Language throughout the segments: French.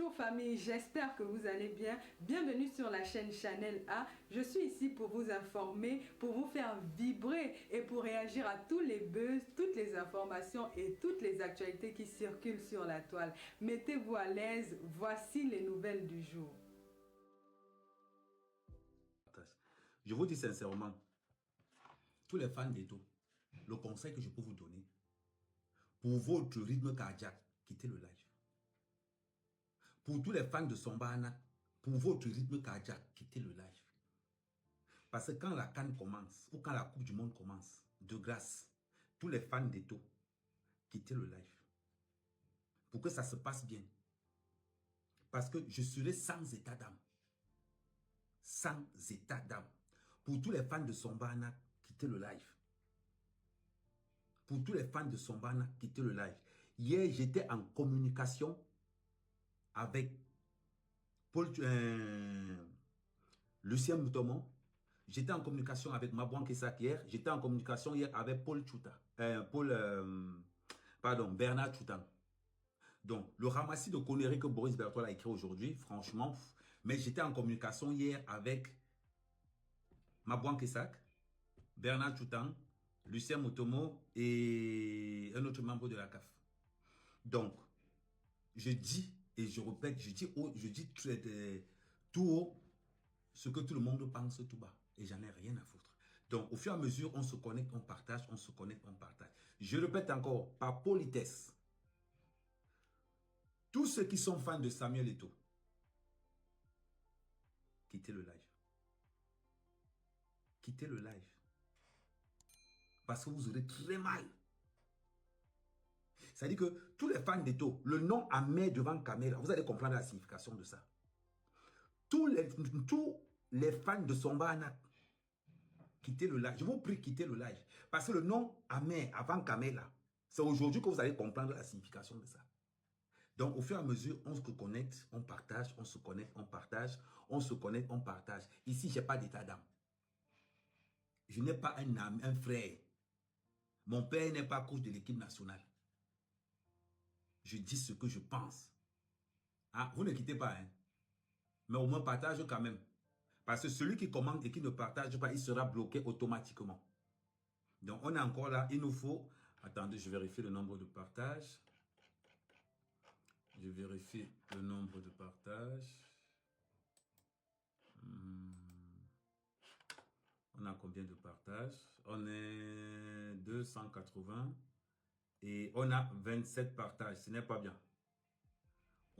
Bonjour famille, j'espère que vous allez bien. Bienvenue sur la chaîne Chanel A. Je suis ici pour vous informer, pour vous faire vibrer et pour réagir à tous les buzz, toutes les informations et toutes les actualités qui circulent sur la toile. Mettez-vous à l'aise, voici les nouvelles du jour. Je vous dis sincèrement, tous les fans d'Eto, le conseil que je peux vous donner, pour votre rythme cardiaque, quittez le live. Pour tous les fans de Sombana, pour votre rythme cardiaque, quittez le live. Parce que quand la CAN commence, ou quand la Coupe du Monde commence, de grâce, tous les fans d'Eto, quittez le live. Pour que ça se passe bien. Parce que je serai sans état d'âme. Sans état d'âme. Pour tous les fans de Sombana, quittez le live. Pour tous les fans de Sombana, quittez le live. Hier, j'étais en communication avec Lucien Moutomon. J'étais en communication avec Mabouan Kesak hier. J'étais en communication hier avec Bernard Choutan. Donc, le ramassis de conneries que Boris Berthold a écrit aujourd'hui, franchement, mais j'étais en communication hier avec Mabouan Kesak, Bernard Choutan, Lucien Moutomo et un autre membre de la CAF. Donc, je dis et je répète, je dis tout haut ce que tout le monde pense tout bas. Et j'en ai rien à foutre. Donc, au fur et à mesure, on se connecte, on partage, on se connecte, on partage. Je répète encore, par politesse, tous ceux qui sont fans de Samuel Eto'o, quittez le live. Quittez le live. Parce que vous aurez très mal. C'est-à-dire que tous les fans d'Eto'o, le nom à met devant caméra, vous allez comprendre la signification de ça. Tous les fans de Sombana, quittez le live. Je vous prie, quittez le live. Parce que le nom Amé avant Kamela, c'est aujourd'hui que vous allez comprendre la signification de ça. Donc, au fur et à mesure, on se connecte, on partage, on se connecte, on partage, on se connecte, on partage. Ici, je n'ai pas d'état d'âme. Je n'ai pas un âme, un frère. Mon père n'est pas coach de l'équipe nationale. Je dis ce que je pense. Ah, vous ne quittez pas, hein. Mais au moins, partage quand même. Parce que celui qui commande et qui ne partage pas, il sera bloqué automatiquement. Donc, on est encore là. Il nous faut... Attendez, je vérifie le nombre de partages. Je vérifie le nombre de partages. On a combien de partages? On est 280. Et on a 27 partages. Ce n'est pas bien.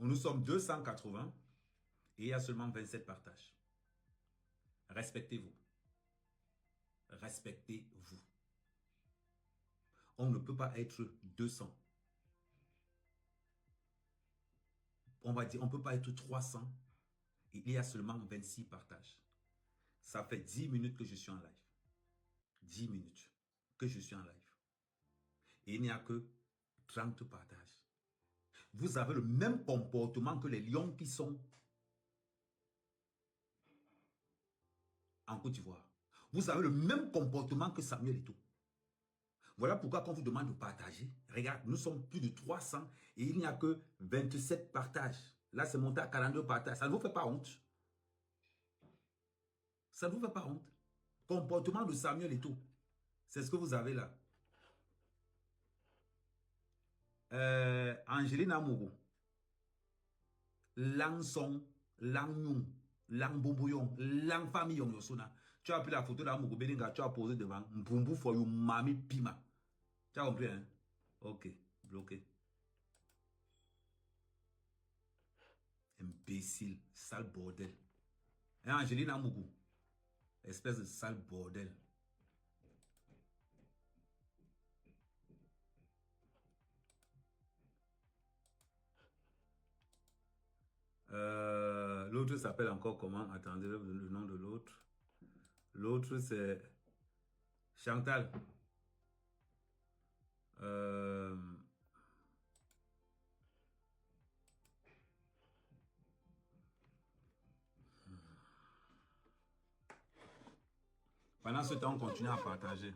Nous sommes 280. Et il y a seulement 27 partages. Respectez-vous. Respectez-vous. On ne peut pas être 200. On va dire, on ne peut pas être 300. Et il y a seulement 26 partages. Ça fait 10 minutes que je suis en live. 10 minutes que je suis en live. Et il n'y a que 30 partages. Vous avez le même comportement que les lions qui sont en Côte d'Ivoire. Vous avez le même comportement que Samuel Eto'o. Voilà pourquoi quand on vous demande de partager, regarde, nous sommes plus de 300 et il n'y a que 27 partages. Là, c'est monté à 42 partages. Ça ne vous fait pas honte? Ça ne vous fait pas honte? Comportement de Samuel Eto'o. C'est ce que vous avez là. Angeline Amourou. Lang Song, Lang Nyung, Lang Boubouyon, Lang Famille Yosona. Tu as pris la photo d'Amourou Belinga, tu as posé devant. Mboumbu for you, Mami Pima. Tu as compris, hein? Ok, bloqué. Imbécile, sale bordel. Et Angeline Amourou. Espèce de sale bordel. L'autre s'appelle encore comment? Attendez, le nom de l'autre. L'autre c'est Chantal. Pendant ce temps, on continue à partager.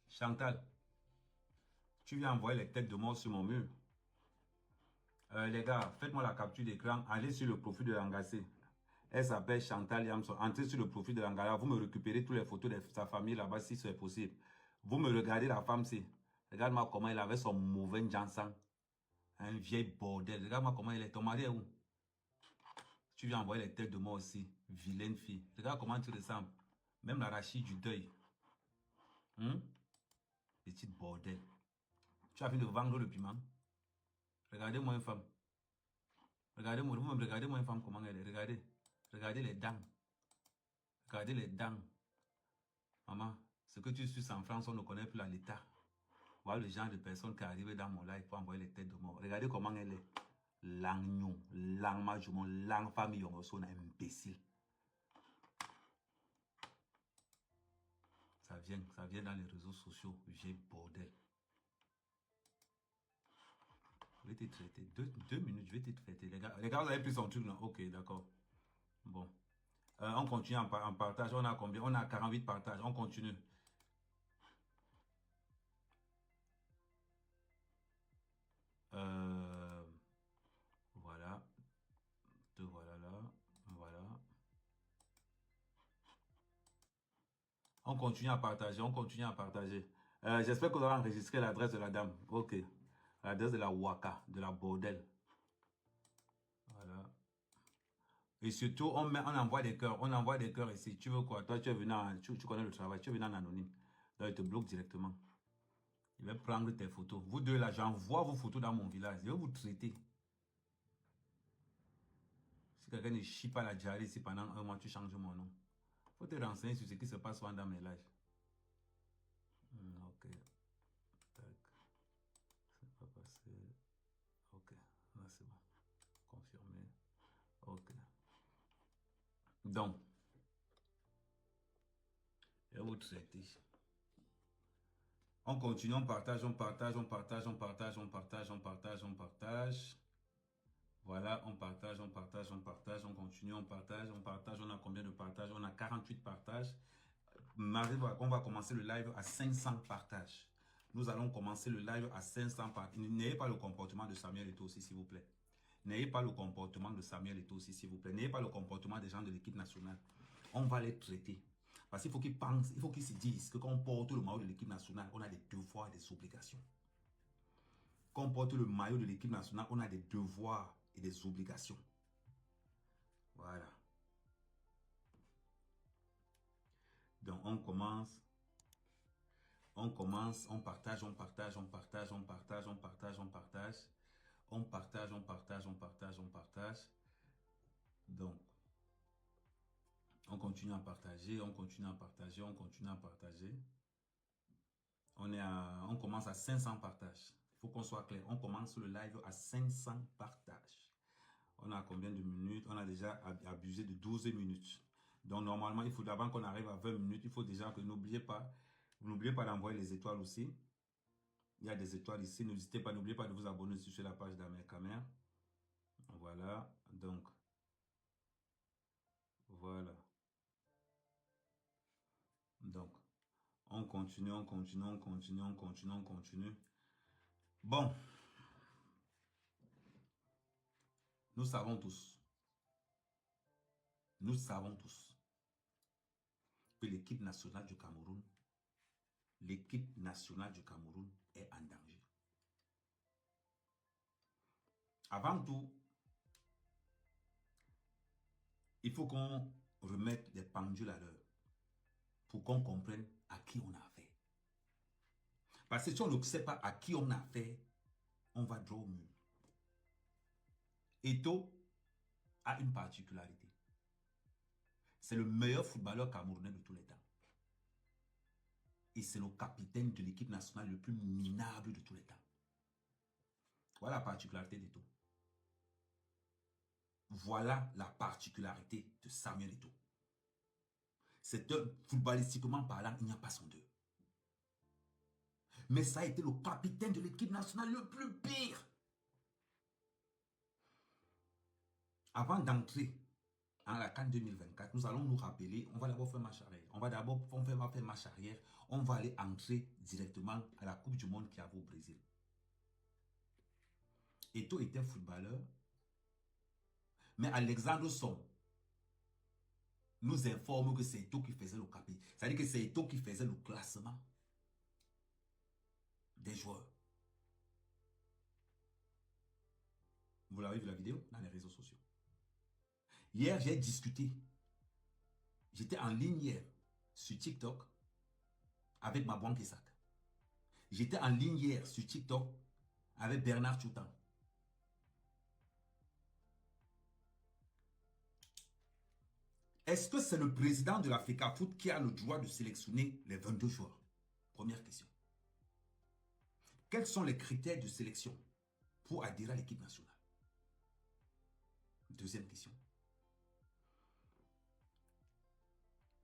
Chantal, Tu viens envoyer les têtes de mort sur mon mur. Les gars, faites-moi la capture d'écran. Allez sur le profil de l'Angassé. Elle s'appelle Chantal Yamson. Entrez sur le profil de l'Angala. Vous me récupérez toutes les photos de sa famille là-bas si c'est possible. Vous me regardez la femme-ci. Regarde-moi comment elle avait son mauvais jansan. Un vieil bordel. Regarde-moi comment elle est. Ton mari est où? Tu viens envoyer les têtes de moi aussi. Vilaine fille. Regarde comment tu ressembles. Même l'arachide du deuil. Petite bordel. Tu as fini de vendre le piment. Regardez-moi une femme. Regardez-moi, vous-même, regardez-moi une femme comment elle est. Regardez. Regardez les dents. Regardez les dents. Maman, ce que tu suis en France, on ne connaît plus l'État. Voilà le genre de personne qui arrive dans mon live pour envoyer les têtes de mort. Regardez comment elle est. L'agnon, l'angmajumon, l'angfamille, on son imbécile. Ça vient dans les réseaux sociaux. J'ai bordel. Je vais te traiter. Deux minutes, je vais te traiter. Les gars, vous avez pris son truc là. Ok, d'accord. Bon. On continue en partage. On a combien? On a 48 partages. On continue. Voilà. Te voilà là. Voilà. On continue à partager. On continue à partager. J'espère que vous avez enregistré l'adresse de la dame. Ok. L'adresse de la Waka, de la bordel. Voilà. Et surtout, on envoie des cœurs. On envoie des cœurs ici. Tu veux quoi? Toi, tu es venu tu connais le travail. Tu es venu en anonyme. Donc, il te bloque directement. Il va prendre tes photos. Vous deux là, j'envoie vos photos dans mon village. Je vais vous traiter. Si quelqu'un ne chie pas la diarrhée ici pendant un mois, tu changes mon nom. Faut te renseigner sur ce qui se passe dans mes lives. Ok. Tac. C'est pas passé. Ok. Là, c'est bon. Confirmé. Ok. Donc, je vais vous traiter. On continue, on partage, on partage, on partage, on partage, on partage, on partage, on partage. Voilà, on partage, on partage, on partage, on continue, on partage, on partage. On a combien de partages? On a 48 partages. On va commencer le live à 500 partages. Nous allons commencer le live à 500 partages. N'ayez pas le comportement de Samuel Eto'o aussi, s'il vous plaît. N'ayez pas le comportement de Samuel Eto'o aussi, s'il vous plaît. N'ayez pas le comportement des gens de l'équipe nationale. On va les traiter. Parce qu'il faut qu'ils pensent, il faut qu'ils se disent que quand on porte le maillot de l'équipe nationale, on a des devoirs et des obligations. Quand on porte le maillot de l'équipe nationale, on a des devoirs et des obligations. Voilà. Donc, on commence. On commence, on partage, on partage, on partage, on partage, on partage, on partage. On partage, on partage, on partage, on partage. Donc, on continue à partager, on continue à partager, on continue à partager. On commence à 500 partages. Il faut qu'on soit clair. On commence le live à 500 partages. On a combien de minutes? On a déjà abusé de 12 minutes. Donc, normalement, il faut avant qu'on arrive à 20 minutes, il faut déjà que n'oubliez pas d'envoyer les étoiles aussi. Il y a des étoiles ici. N'hésitez pas, n'oubliez pas de vous abonner sur la page d'Amercamer. Voilà. Donc, voilà. Donc, on continue, on continue, on continue, on continue, on continue. Bon. Nous savons tous que l'équipe nationale du Cameroun est en danger. Avant tout, il faut qu'on remette les pendules à l'heure pour qu'on comprenne à qui on a affaire. Parce que si on ne sait pas à qui on a affaire, on va droit au mur. Eto'o a une particularité. C'est le meilleur footballeur camerounais de tous les temps. Et c'est le capitaine de l'équipe nationale le plus minable de tous les temps. Voilà la particularité d'Eto'o. Voilà la particularité de Samuel Eto'o. C'est un, footballistiquement parlant, il n'y a pas son deux. Mais ça a été le capitaine de l'équipe nationale le plus pire. Avant d'entrer en la CAN 2024, nous allons nous rappeler, on va d'abord faire marche arrière. On va d'abord faire marche arrière. On va aller entrer directement à la Coupe du Monde qui a au Brésil. Eto'o était footballeur, mais Alexandre Somme nous informe que c'est Eto'o qui faisait le capier. C'est-à-dire que c'est Eto'o qui faisait le classement des joueurs. Vous l'avez vu la vidéo dans les réseaux sociaux. Hier, j'ai discuté. J'étais en ligne hier sur TikTok avec ma banque Isaac. J'étais en ligne hier sur TikTok avec Bernard Choutan. Est-ce que c'est le président de l'Africa Foot qui a le droit de sélectionner les 22 joueurs? Première question. Quels sont les critères de sélection pour adhérer à l'équipe nationale? Deuxième question.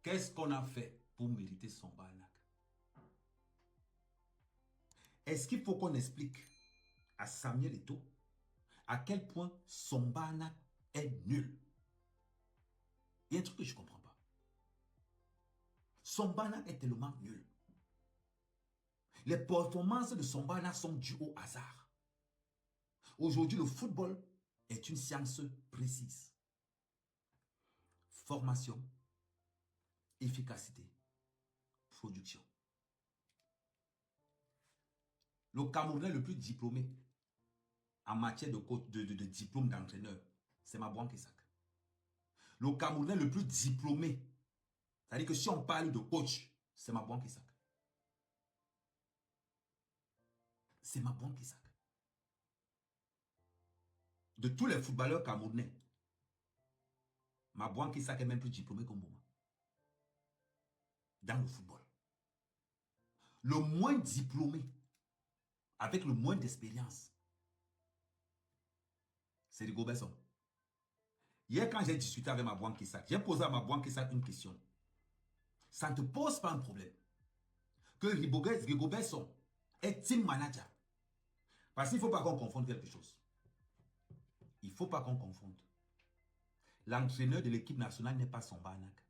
Qu'est-ce qu'on a fait pour mériter Somba Anak? Est-ce qu'il faut qu'on explique à Samuel Eto'o à quel point Somba Anak est nul? Il y a un truc que je ne comprends pas. Somba Anak est tellement nul. Les performances de Somba Anak sont dues au hasard. Aujourd'hui, le football est une science précise. Formation, efficacité, production. Le Camerounais le plus diplômé en matière de diplôme d'entraîneur, c'est Mabouan Isaac. Le Camerounais le plus diplômé, c'est-à-dire que si on parle de coach, c'est Mabouan Isaac. C'est Mabouan Isaac. De tous les footballeurs camerounais, Mabouan Isaac est même plus diplômé que Mboma. Dans le football. Le moins diplômé, avec le moins d'expérience, c'est Rigo Besson. Hier, quand j'ai discuté avec Mabouan Isaac, j'ai posé à Mabouan Isaac une question. Ça ne te pose pas un problème que Rigo Besson est team manager? Parce qu'il ne faut pas qu'on confonde quelque chose. Il ne faut pas qu'on confonde. L'entraîneur de l'équipe nationale n'est pas Somba Anak.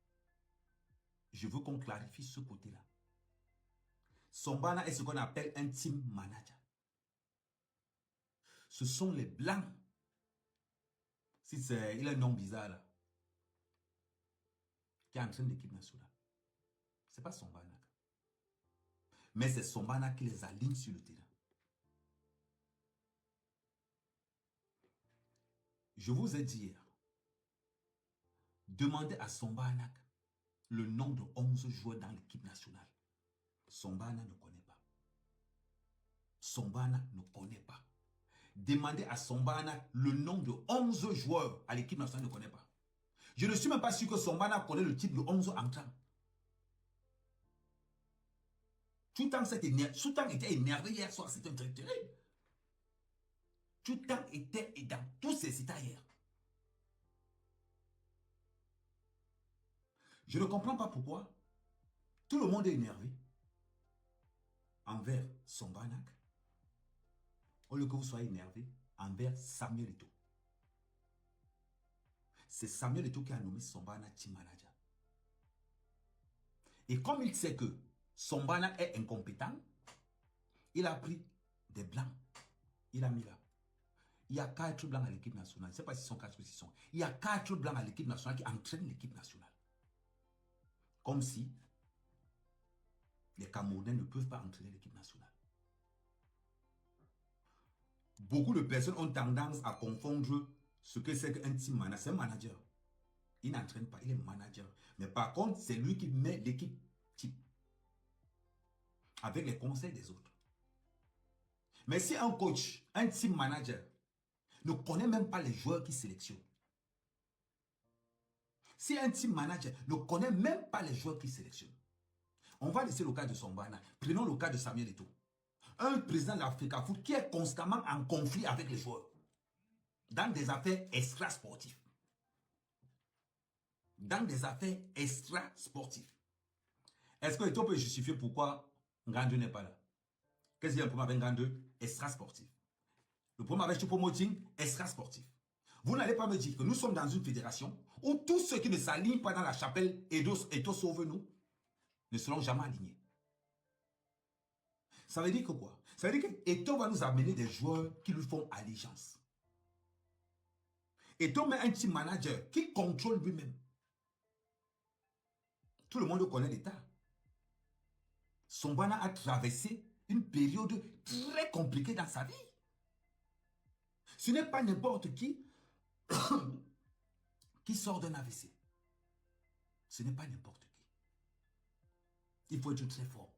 Je veux qu'on clarifie ce côté-là. Somba Anak est ce qu'on appelle un team manager. Ce sont les blancs. Si il a un nom bizarre là, qui entraîne l'équipe nationale. Ce n'est pas Somba Anak. Mais c'est Somba Anak qui les aligne sur le terrain. Je vous ai dit hier, demandez à Somba Anak le nom de 11 joueurs dans l'équipe nationale. Somba Anak ne connaît pas. Somba Anak ne connaît pas. Demandez à Somba Anak le nom de 11 joueurs à l'équipe nationale, ne connaît pas. Je ne suis même pas sûr que Somba Anak connaît le type de 11 entrants. Choutan était énervé hier soir, c'était un truc terrible. Choutan était dans tous ses états hier. Je ne comprends pas pourquoi tout le monde est énervé envers Somba Anak, au lieu que vous soyez énervé envers Samuel Eto'o. C'est Samuel Eto'o qui a nommé Somba Anak team manager. Et comme il sait que Somba Anak est incompétent, il a pris des blancs. Il a mis là. Il y a 4 blancs à l'équipe nationale. Je ne sais pas s'ils sont 4 ou 6 sont. Il y a 4 blancs à l'équipe nationale qui entraînent l'équipe nationale. Comme si les Camerounais ne peuvent pas entraîner l'équipe nationale. Beaucoup de personnes ont tendance à confondre ce que c'est qu'un team manager. C'est un manager. Il n'entraîne pas, il est manager. Mais par contre, c'est lui qui met l'équipe type. Avec les conseils des autres. Mais si un coach, un team manager, ne connaît même pas les joueurs qu'il sélectionne. Si un team manager ne connaît même pas les joueurs qu'il sélectionne, on va laisser le cas de Somba Anak. Prenons le cas de Samuel Eto'o. Un président de l'Africa Foot qui est constamment en conflit avec les joueurs. Dans des affaires extra-sportives. Dans des affaires extra-sportives. Est-ce que Eto'o peut justifier pourquoi Ngandou n'est pas là? Qu'est-ce qu'il y a un problème avec Ngandou? Extra-sportif. Le problème avec Choupo-Moting, extra-sportif. Vous n'allez pas me dire que nous sommes dans une fédération où tous ceux qui ne s'alignent pas dans la chapelle Eto sauve-nous ne seront jamais alignés. Ça veut dire que quoi? Ça veut dire que Eto va nous amener des joueurs qui lui font allégeance. Eto met un team manager qui contrôle lui-même. Tout le monde connaît l'État. Sombana a traversé une période très compliquée dans sa vie. Ce n'est pas n'importe qui qui sort d'un AVC. Ce n'est pas n'importe qui. Il faut être très fort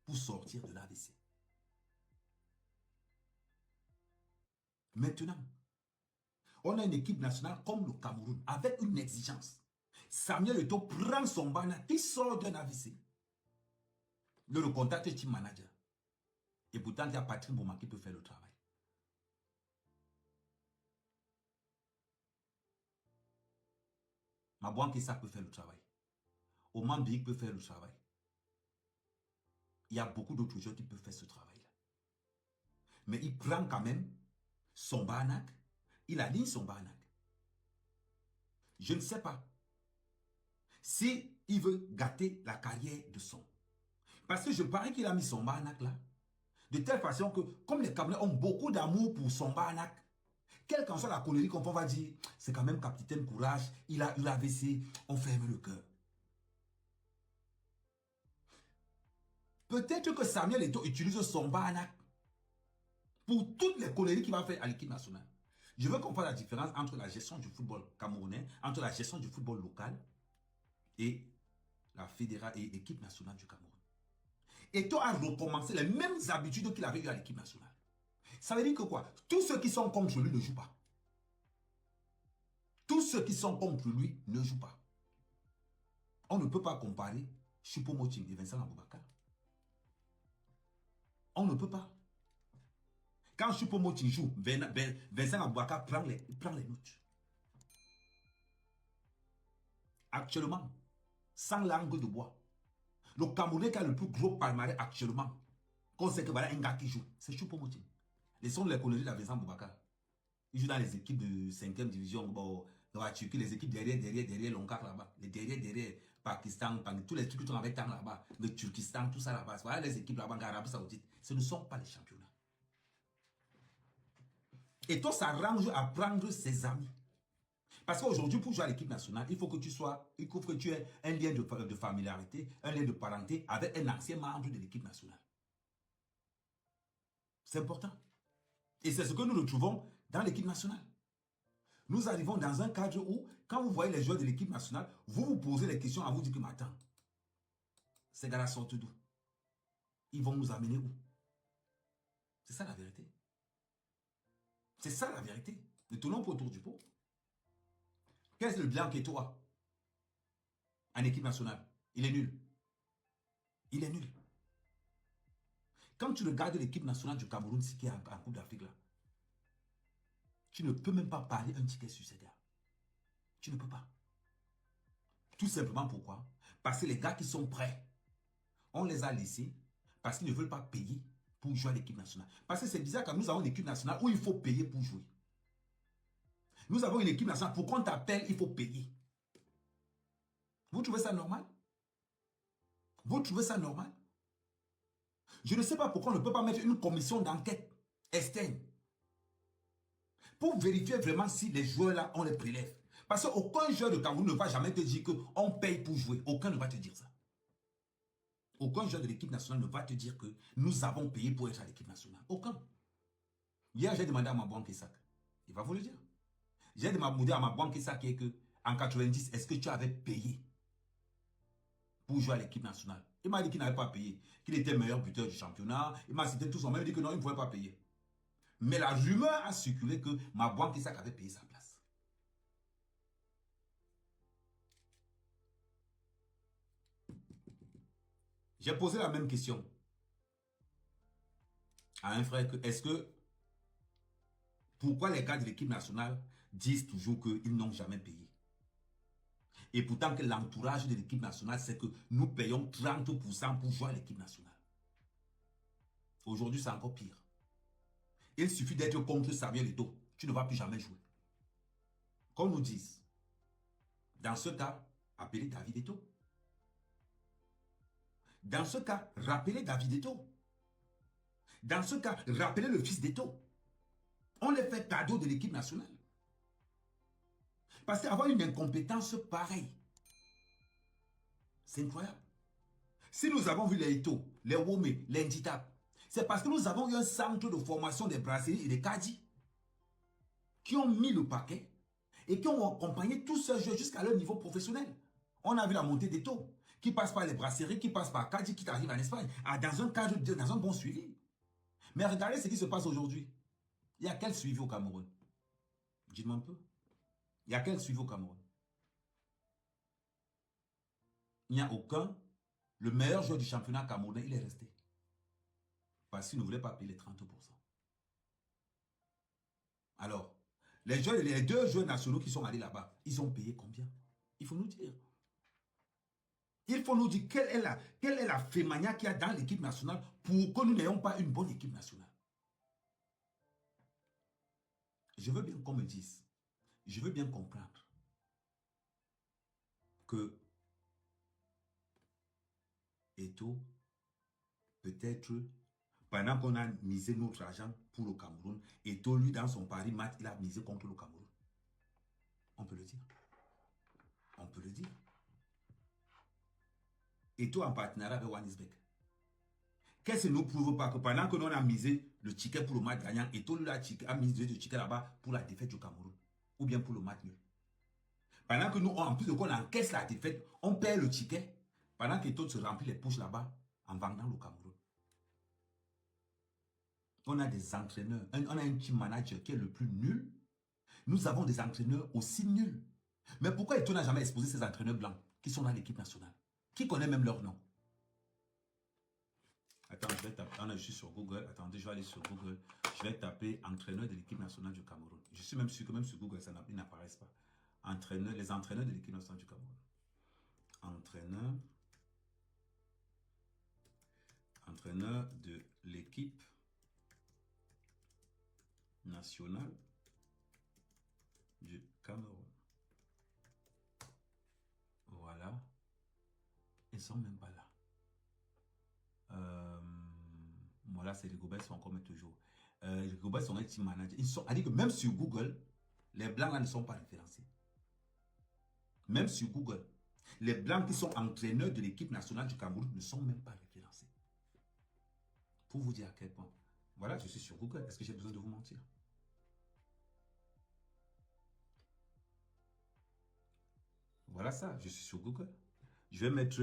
pour sortir de l'AVC. Maintenant, on a une équipe nationale comme le Cameroun avec une exigence. Samuel Eto'o prend son banner qui sort d'un AVC. Le contacte team manager. Et pourtant, il y a Patrick Mboma qui peut faire le travail. Mabouan Kessa peut faire le travail. Oman Bik peut faire le travail. Il y a beaucoup d'autres gens qui peuvent faire ce travail-là. Mais il prend quand même son Banak. Il aligne son Banak. Je ne sais pas si il veut gâter la carrière de son. Parce que je parie qu'il a mis son Banak là. De telle façon que, comme les Camerounais ont beaucoup d'amour pour son Banak, quelle qu'en soit la connerie qu'on va dire, c'est quand même capitaine courage, il a eu l'AVC, on ferme le cœur. Peut-être que Samuel Eto'o utilise son Banak pour toutes les conneries qu'il va faire à l'équipe nationale. Je veux qu'on fasse la différence entre la gestion du football camerounais, entre la gestion du football local et la fédérale et l'équipe nationale du Cameroun. Eto'o a recommencé les mêmes habitudes qu'il avait eues à l'équipe nationale. Ça veut dire que quoi? Tous ceux qui sont contre lui ne jouent pas. Tous ceux qui sont contre lui ne jouent pas. On ne peut pas comparer Choupo-Moting et Vincent Aboubakar. On ne peut pas. Quand Choupo-Moting joue, Vincent Aboubakar prend les notes. Actuellement, sans langue de bois, le Camerounais qui a le plus gros palmarès actuellement, qu'on sait que voilà un gars qui joue, c'est Choupo-Moting. Laissons les conneries de Vincent Aboubakar. Il joue dans les équipes de 5e division, bon, dans la Turquie, les équipes derrière l'Onkar là-bas, les derrière, Pakistan, tous les trucs qui sont avec Tang là-bas, le Turkistan, tout ça là-bas. Voilà les équipes là-bas en Arabie Saoudite. Ce ne sont pas les championnats. Et toi, ça s'arrange à prendre ses amis. Parce qu'aujourd'hui, pour jouer à l'équipe nationale, il faut que tu aies un lien de familiarité, un lien de parenté avec un ancien membre de l'équipe nationale. C'est important. Et c'est ce que nous retrouvons dans l'équipe nationale. Nous arrivons dans un cadre où, quand vous voyez les joueurs de l'équipe nationale, vous vous posez les questions à vous dire que, mais attends, ces gars-là sortent d'où? Ils vont nous amener où? C'est ça la vérité. C'est ça la vérité. Ne tournons pas autour du pot. Qu'est-ce que le blanc et toi en équipe nationale? Il est nul. Il est nul. Quand tu regardes l'équipe nationale du Cameroun, ce qui est en Coupe d'Afrique là, tu ne peux même pas parler un ticket sur ces gars. Tu ne peux pas. Tout simplement pourquoi? Parce que les gars qui sont prêts, on les a laissés parce qu'ils ne veulent pas payer pour jouer à l'équipe nationale. Parce que c'est bizarre quand nous avons une équipe nationale où il faut payer pour jouer. Nous avons une équipe nationale, pour qu'on t'appelle, il faut payer. Vous trouvez ça normal? Vous trouvez ça normal? Je ne sais pas pourquoi on ne peut pas mettre une commission d'enquête externe pour vérifier vraiment si les joueurs là, on les prélève. Parce qu'aucun joueur de Cameroun ne va jamais te dire qu'on paye pour jouer. Aucun ne va te dire ça. Aucun joueur de l'équipe nationale ne va te dire que nous avons payé pour être à l'équipe nationale. Aucun. Hier, j'ai demandé à ma banque Isaac. Il va vous le dire. J'ai demandé à ma banque Isaac que en 90, est-ce que tu avais payé pour jouer à l'équipe nationale? Il m'a dit qu'il n'avait pas payé, qu'il était meilleur buteur du championnat. Il m'a cité tout son même, il dit que non, il ne pouvait pas payer. Mais la rumeur a circulé que ma banque Isaac avait payé sa place. J'ai posé la même question à un frère. Est-ce que, pourquoi les gars de l'équipe nationale disent toujours qu'ils n'ont jamais payé? Et pourtant que l'entourage de l'équipe nationale, c'est que nous payons 30% pour jouer à l'équipe nationale. Aujourd'hui, c'est encore pire. Il suffit d'être contre Samuel Eto'o. Tu ne vas plus jamais jouer. qu'on nous dise, dans ce cas, appelez David Eto'o. Dans ce cas, rappelez David Eto'o. Dans ce cas, rappelez le fils d'Eto'o. On les fait cadeau de l'équipe nationale. Parce qu'avoir une incompétence pareille, c'est incroyable. Si nous avons vu les Eto'o, les Wome, les Ndita, c'est parce que nous avons eu un centre de formation des brasseries et des caddies qui ont mis le paquet et qui ont accompagné tous ces jeux jusqu'à leur niveau professionnel. On a vu la montée d'Eto'o qui passe par les brasseries, qui passe par caddies, qui arrive en Espagne, dans un cadre, dans un bon suivi. Mais regardez ce qui se passe aujourd'hui. Il y a quel suivi au Cameroun? Dites-moi un peu. Il y a quel suivi au Cameroun? Il n'y a aucun. Le meilleur joueur du championnat camerounais, il est resté. Parce qu'il ne voulait pas payer les 30%. Alors, les deux joueurs nationaux qui sont allés là-bas, ils ont payé combien? Il faut nous dire. Il faut nous dire quelle est la fémania qu'il y a dans l'équipe nationale pour que nous n'ayons pas une bonne équipe nationale. Je veux bien qu'on me dise, je veux bien comprendre que Eto'o, peut-être, pendant qu'on a misé notre argent pour le Cameroun, Eto'o, lui, dans son pari match, il a misé contre le Cameroun. On peut le dire. On peut le dire. Eto'o en partenariat avec Wanisbeck. Qu'est-ce qui ne nous prouve pas que pendant que nous a misé le ticket pour le match gagnant, Eto'o lui a misé le ticket là-bas pour la défaite du Cameroun, ou bien pour le match nul. Pendant que nous, en plus de qu'on encaisse la défaite, on perd le ticket, pendant qu'Eto'o se remplit les poches là-bas en vendant le Cameroun. On a des entraîneurs, on a un team manager qui est le plus nul. Nous avons des entraîneurs aussi nuls. Mais pourquoi Eto'o n'a jamais exposé ces entraîneurs blancs qui sont dans l'équipe nationale? Qui connaît même leur nom? Attends, je vais taper. Je suis sur Google. Attendez, je vais aller sur Google. Je vais taper entraîneur de l'équipe nationale du Cameroun. Je suis même sûr que même sur Google, ils n'apparaissent pas. Les entraîneurs de l'équipe nationale du Cameroun. Entraîneur de l'équipe nationale du Cameroun. Voilà. Ils ne sont même pas là. Voilà, c'est les Rigobert sont comme toujours. Les Rigobert sont un team manager. Ils sont, que même sur Google, les blancs là ne sont pas référencés. Même sur Google, les blancs qui sont entraîneurs de l'équipe nationale du Cameroun ne sont même pas référencés. Pour vous dire à quel point. Voilà, je suis sur Google. Est-ce que j'ai besoin de vous mentir? Voilà ça, je suis sur Google. Je vais mettre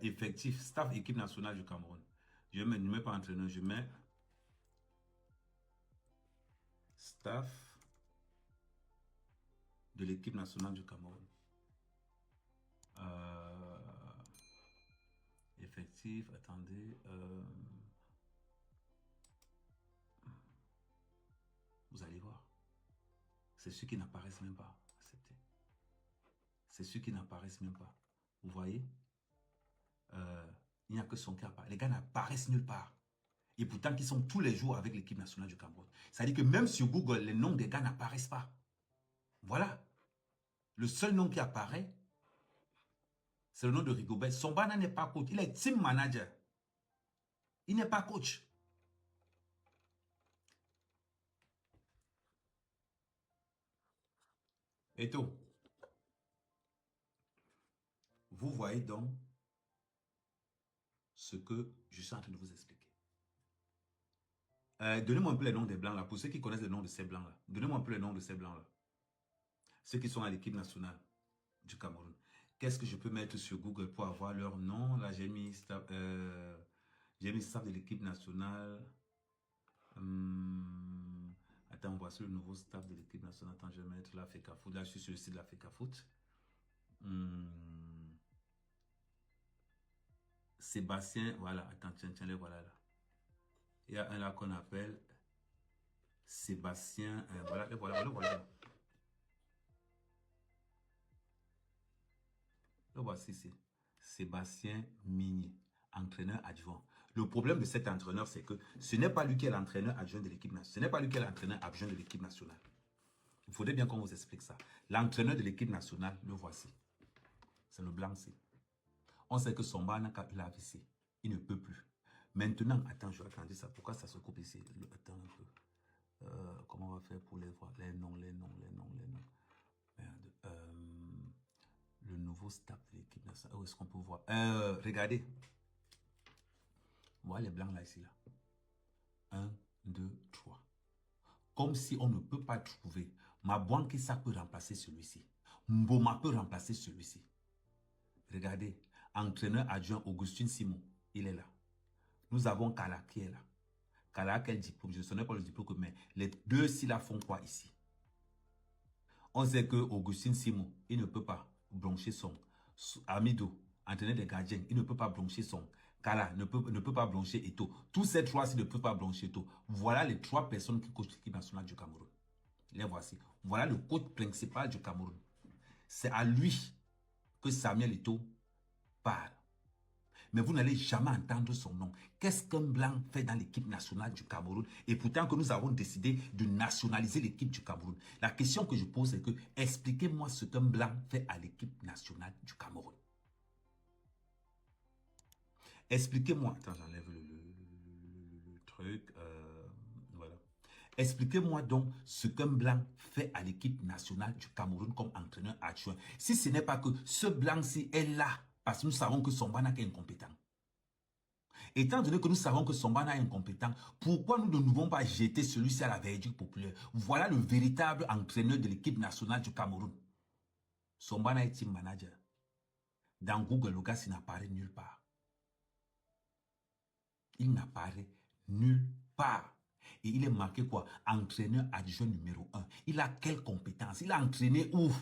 effectif, staff équipe nationale du Cameroun. Je ne mets pas entraîneur, je mets staff de l'équipe nationale du Cameroun. Effectif, attendez. Vous allez voir. C'est ceux qui n'apparaissent même pas. Acceptez. C'est ceux qui n'apparaissent même pas. Vous voyez? Il n'y a que son cas. Les gars n'apparaissent nulle part. Et pourtant, ils sont tous les jours avec l'équipe nationale du Cameroun. C'est-à-dire que même sur Google, les noms des gars n'apparaissent pas. Voilà. Le seul nom qui apparaît, c'est le nom de Rigobert. Sombana n'est pas coach. Il est team manager. Il n'est pas coach. Eto'o. Vous voyez donc ce que je suis en train de vous expliquer. Donnez-moi un peu les noms des blancs là. Pour ceux qui connaissent les noms de ces blancs là. Donnez-moi un peu les noms de ces blancs là. Ceux qui sont à l'équipe nationale du Cameroun. Qu'est-ce que je peux mettre sur Google pour avoir leur nom? Là, j'ai mis staff de l'équipe nationale. Attends, voici le nouveau staff de l'équipe nationale. Attends, je vais mettre la FECAFOOT. Là, je suis sur le site de la FECAFOOT. Sébastien, voilà. Attends, tiens, les voilà là. Il y a un là qu'on appelle Sébastien. Voilà. Le voici ici. Sébastien Migné, entraîneur adjoint. Le problème de cet entraîneur, c'est que ce n'est pas lui qui est l'entraîneur adjoint de l'équipe nationale. Ce n'est pas lui qui est l'entraîneur adjoint de l'équipe nationale. Il faudrait bien qu'on vous explique ça. L'entraîneur de l'équipe nationale, le voici. C'est le blanc C. On sait que son banaka, il a AVC. Il ne peut plus. Maintenant, attends, je vais agrandir ça. Pourquoi ça se coupe ici? Attends un peu. Comment on va faire pour les voir? Les noms. Merde. Le nouveau staff de l'équipe nationale. Où est-ce qu'on peut voir? Regardez. Voilà les blancs là, ici, là. 1, 2, 3. Comme si on ne peut pas trouver. Mabouankissa peut remplacer celui-ci. Mboma peut remplacer celui-ci. Regardez. Entraîneur adjoint Augustin Simon. Il est là. Nous avons Kala qui est là. Kala, quel diplôme? Je ne sais pas le diplôme, mais les deux-ci là font quoi ici? On sait que Augustin Simon, il ne peut pas blanchir son. Amido, entraîneur des gardiens, il ne peut pas blanchir son. Kala ne peut pas blanchir Eto. Tous ces trois-ci ne peuvent pas blanchir Eto. Voilà les trois personnes qui coachent l'équipe nationale du Cameroun. Les voici. Voilà le coach principal du Cameroun. C'est à lui que Samuel Eto parle. Mais vous n'allez jamais entendre son nom. Qu'est-ce qu'un blanc fait dans l'équipe nationale du Cameroun? Et pourtant que nous avons décidé de nationaliser l'équipe du Cameroun. La question que je pose, c'est que expliquez-moi ce qu'un blanc fait à l'équipe nationale du Cameroun. Expliquez-moi. Attends, j'enlève le truc. Voilà. Expliquez-moi donc ce qu'un blanc fait à l'équipe nationale du Cameroun comme entraîneur adjoint. Si ce n'est pas que ce blanc-ci est là, parce que nous savons que son Banak est incompétent. Étant donné que nous savons que son Banak est incompétent, pourquoi nous ne devons pas jeter celui-ci à la verdict populaire? Voilà le véritable entraîneur de l'équipe nationale du Cameroun. Son Banak est team manager. Dans Google, le gars, il n'apparaît nulle part. Il n'apparaît nulle part. Et il est marqué quoi? Entraîneur adjoint numéro 1. Il a quelle compétence? Il a entraîné où?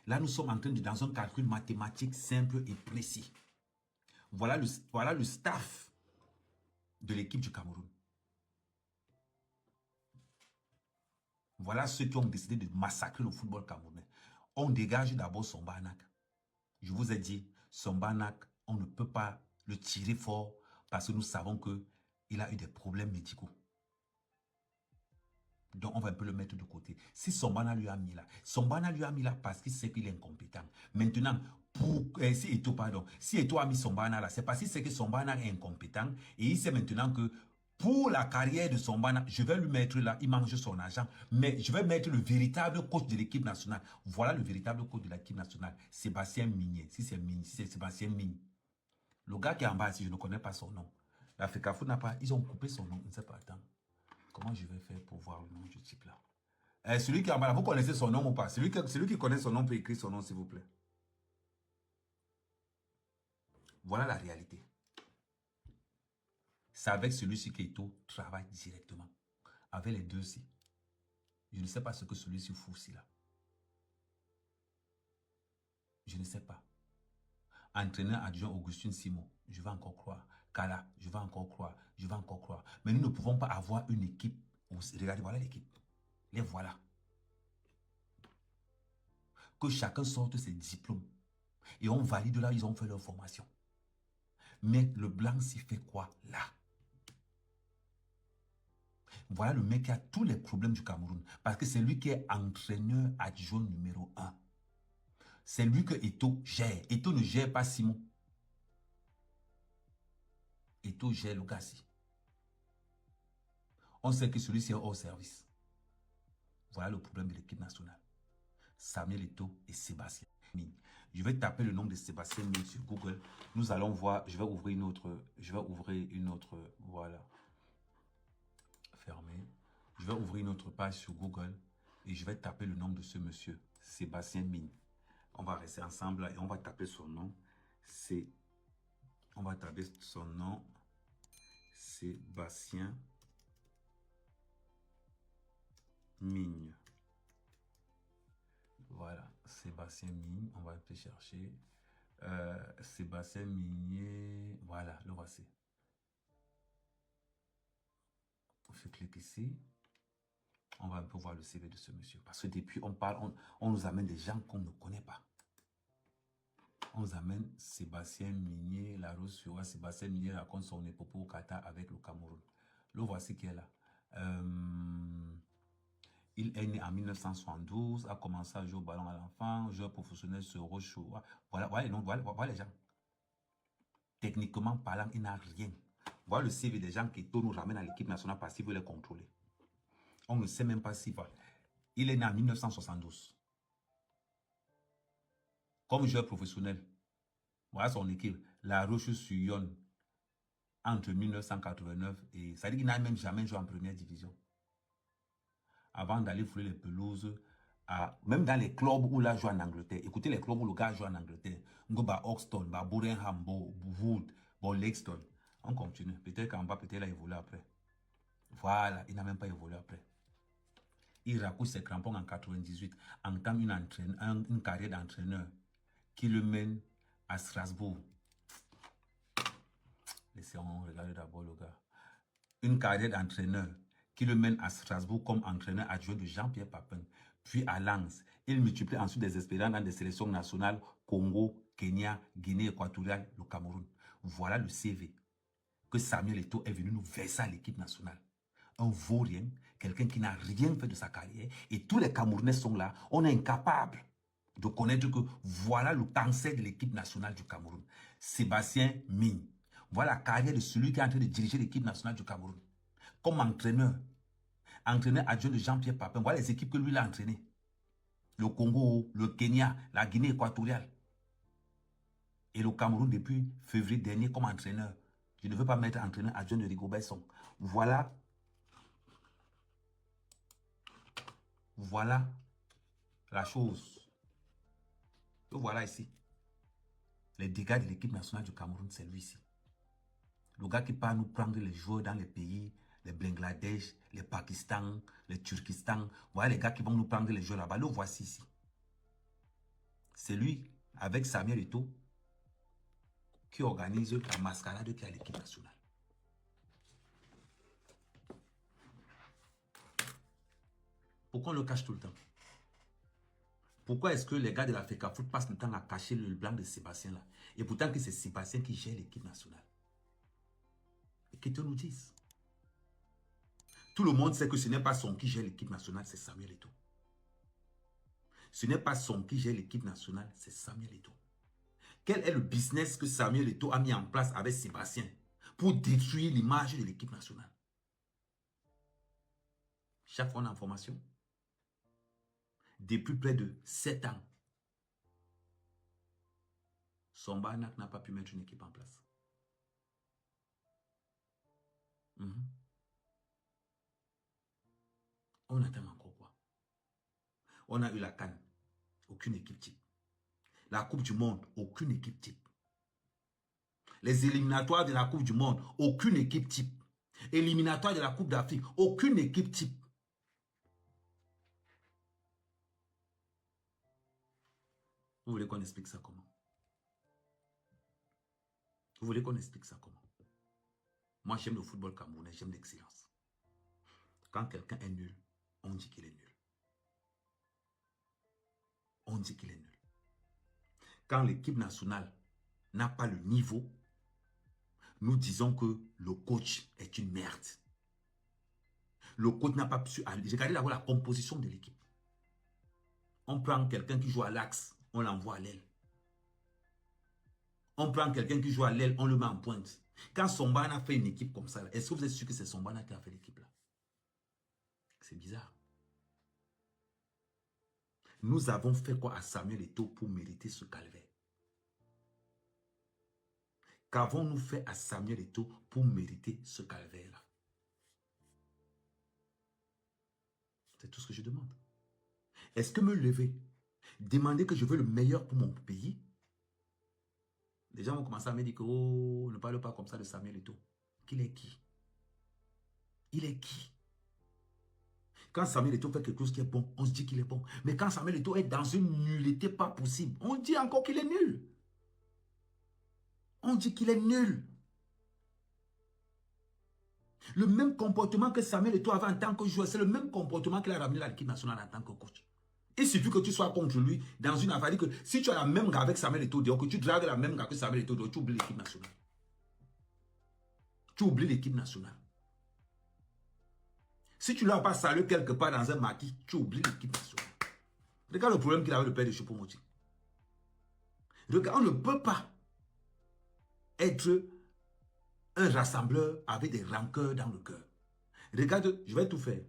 Là, nous sommes en train de dans un calcul mathématique simple et précis. Voilà le staff de l'équipe du Cameroun. Voilà ceux qui ont décidé de massacrer le football camerounais. On dégage d'abord son Banak. Je vous ai dit, son Banak, on ne peut pas le tirer fort parce que nous savons qu'il a eu des problèmes médicaux. Donc, on va un peu le mettre de côté. Si Sombana lui a mis là, Sombana lui a mis là parce qu'il sait qu'il est incompétent. Maintenant, si Eto a mis Sombana là, c'est parce qu'il sait que Sombana est incompétent et il sait maintenant que pour la carrière de Sombana, je vais lui mettre là, il mange son argent, mais je vais mettre le véritable coach de l'équipe nationale. Voilà le véritable coach de l'équipe nationale, Sébastien Migné. Si c'est Sébastien Migné. Le gars qui est en bas ici, je ne connais pas son nom. L'Africa Foot n'a pas, ils ont coupé son nom, je ne sais pas, attends. Comment je vais faire pour voir le nom du type là? Celui qui est en bas là, vous connaissez son nom ou pas? Celui qui connaît son nom peut écrire son nom s'il vous plaît. Voilà la réalité. C'est avec celui-ci qu'Eto travaille directement. Avec les deux-ci. Je ne sais pas ce que celui-ci fout ici là. Je ne sais pas. Entraîneur adjoint Augustin Simon, je vais encore croire. Kala, je vais encore croire. Je vais encore croire. Mais nous ne pouvons pas avoir une équipe. Regardez, voilà l'équipe. Les voilà. Que chacun sorte ses diplômes. Et on valide là, ils ont fait leur formation. Mais le blanc s'y fait quoi là? Voilà le mec qui a tous les problèmes du Cameroun. Parce que c'est lui qui est entraîneur adjoint numéro 1. C'est lui que Eto gère. Eto ne gère pas Simon. Eto gère Lugassi. On sait que celui-ci est hors service. Voilà le problème de l'équipe nationale. Samuel Eto et Sébastien Ming. Je vais taper le nom de Sébastien Ming sur Google. Nous allons voir. Je vais ouvrir une autre. Voilà. Fermé. Je vais ouvrir une autre page sur Google et je vais taper le nom de ce monsieur, Sébastien Ming. On va rester ensemble là et on va taper son nom. On va taper son nom. Sébastien Ming. Voilà, Sébastien Ming. On va un peu chercher. Sébastien Migné. Voilà, le voici. Je clique ici. On va un peu voir le CV de ce monsieur. Parce que depuis, on nous amène des gens qu'on ne connaît pas. On nous amène Sébastien Migné, la Rose sur Sébastien Migné raconte son épopée au Qatar avec le Cameroun. Le voici qui est là. Il est né en 1972, a commencé à jouer au ballon à l'enfant, joueur professionnel sur Rochaud. Voilà, voilà les gens. Techniquement parlant, il n'a rien. Voilà le CV des gens qui nous ramènent à l'équipe nationale parce qu'il veut les contrôler. On ne sait même pas s'il va. Il est né en 1972. Comme joueur professionnel. Voilà son équipe. La Roche-sur-Yon entre 1989 et... Ça veut dire qu'il n'a même jamais joué en première division. Avant d'aller fouler les pelouses, même dans les clubs où il a joué en Angleterre. Écoutez les clubs où le gars joue en Angleterre. Ngoba Oxton, Bodenham, Wood, Lexton. On continue. Peut-être qu'en bas, peut-être il a évolué après. Voilà, il n'a même pas évolué après. Il raccourci ses crampons en 98, entame une carrière d'entraîneur qui le mène à Strasbourg. Laissez-moi regarder d'abord le gars. Une carrière d'entraîneur qui le mène à Strasbourg comme entraîneur adjoint de Jean-Pierre Papin, puis à Lens. Il multiplie ensuite des expériences dans des sélections nationales, Congo, Kenya, Guinée équatoriale, le Cameroun. Voilà le CV que Samuel Eto'o est venu nous verser à l'équipe nationale. Un vaurien, quelqu'un qui n'a rien fait de sa carrière, et tous les Camerounais sont là. On est incapable de connaître que voilà le cancer de l'équipe nationale du Cameroun. Sébastien Ming. Voilà la carrière de celui qui est en train de diriger l'équipe nationale du Cameroun. Comme entraîneur adjoint de Jean-Pierre Papin. Voilà les équipes que lui a entraînées. Le Congo, le Kenya, la Guinée équatoriale. Et le Cameroun depuis février dernier comme entraîneur. Je ne veux pas mettre entraîneur adjoint de Rigobert Song. Voilà. Voilà la chose. Et voilà ici. Les dégâts de l'équipe nationale du Cameroun, c'est lui ici. Le gars qui part nous prendre les joueurs dans les pays, les Bangladesh, les Pakistan, les Turkistan. Voilà les gars qui vont nous prendre les joueurs là-bas. Le voici ici. C'est lui, avec Samuel Eto'o, qui organise la mascarade qui est à l'équipe nationale. Pourquoi on le cache tout le temps? Pourquoi est-ce que les gars de la FECAFOOT passent le temps à cacher le blanc de Sébastien là? Et pourtant que c'est Sébastien qui gère l'équipe nationale. Et qu'ils te nous disent. Tout le monde sait que ce n'est pas son qui gère l'équipe nationale, c'est Samuel Eto'o. Ce n'est pas son qui gère l'équipe nationale, c'est Samuel Eto'o. Quel est le business que Samuel Eto'o a mis en place avec Sébastien pour détruire l'image de l'équipe nationale? Chaque fois en information. Depuis près de 7 ans, Sombanak n'a pas pu mettre une équipe en place. On attend encore quoi? On a eu la CAN, aucune équipe type. La Coupe du Monde, aucune équipe type. Les éliminatoires de la Coupe du Monde, aucune équipe type. Éliminatoires de la Coupe d'Afrique, aucune équipe type. Vous voulez qu'on explique ça comment? Vous voulez qu'on explique ça comment? Moi, j'aime le football camerounais, j'aime l'excellence. Quand quelqu'un est nul, on dit qu'il est nul. On dit qu'il est nul. Quand l'équipe nationale n'a pas le niveau, nous disons que le coach est une merde. Le coach n'a pas pu... Regardez d'abord la composition de l'équipe. On prend quelqu'un qui joue à l'axe, on l'envoie à l'aile. On prend quelqu'un qui joue à l'aile, on le met en pointe. Quand Sombana a fait une équipe comme ça, est-ce que vous êtes sûr que c'est Sombana qui a fait l'équipe là? C'est bizarre. Nous avons fait quoi à Samuel Eto'o pour mériter ce calvaire? Qu'avons-nous fait à Samuel Eto'o pour mériter ce calvaire-là? C'est tout ce que je demande. Est-ce que me lever, demander que je veux le meilleur pour mon pays? Les gens vont commencer à me dire que oh, ne parle pas comme ça de Samuel Eto'o. Qu'il est qui? Il est qui? Quand Samuel Eto'o fait quelque chose qui est bon, on se dit qu'il est bon. Mais quand Samuel Eto'o est dans une nullité pas possible, on dit encore qu'il est nul. On dit qu'il est nul. Le même comportement que Samuel Eto'o avait en tant que joueur, c'est le même comportement qu'il a ramené à l'équipe nationale en tant que coach. Il suffit que tu sois contre lui dans une affaire, que si tu as la même gars avec Samuel Eto'o, que tu dragues la même gars que Samuel Eto'o, tu oublies l'équipe nationale. Tu oublies l'équipe nationale. Si tu ne l'as pas salué quelque part dans un maquis, tu oublies l'équipe nationale. Regarde le problème qu'il avait le père de Choupo-Moting. Regarde, on ne peut pas être un rassembleur avec des rancœurs dans le cœur. Regarde, je vais tout faire.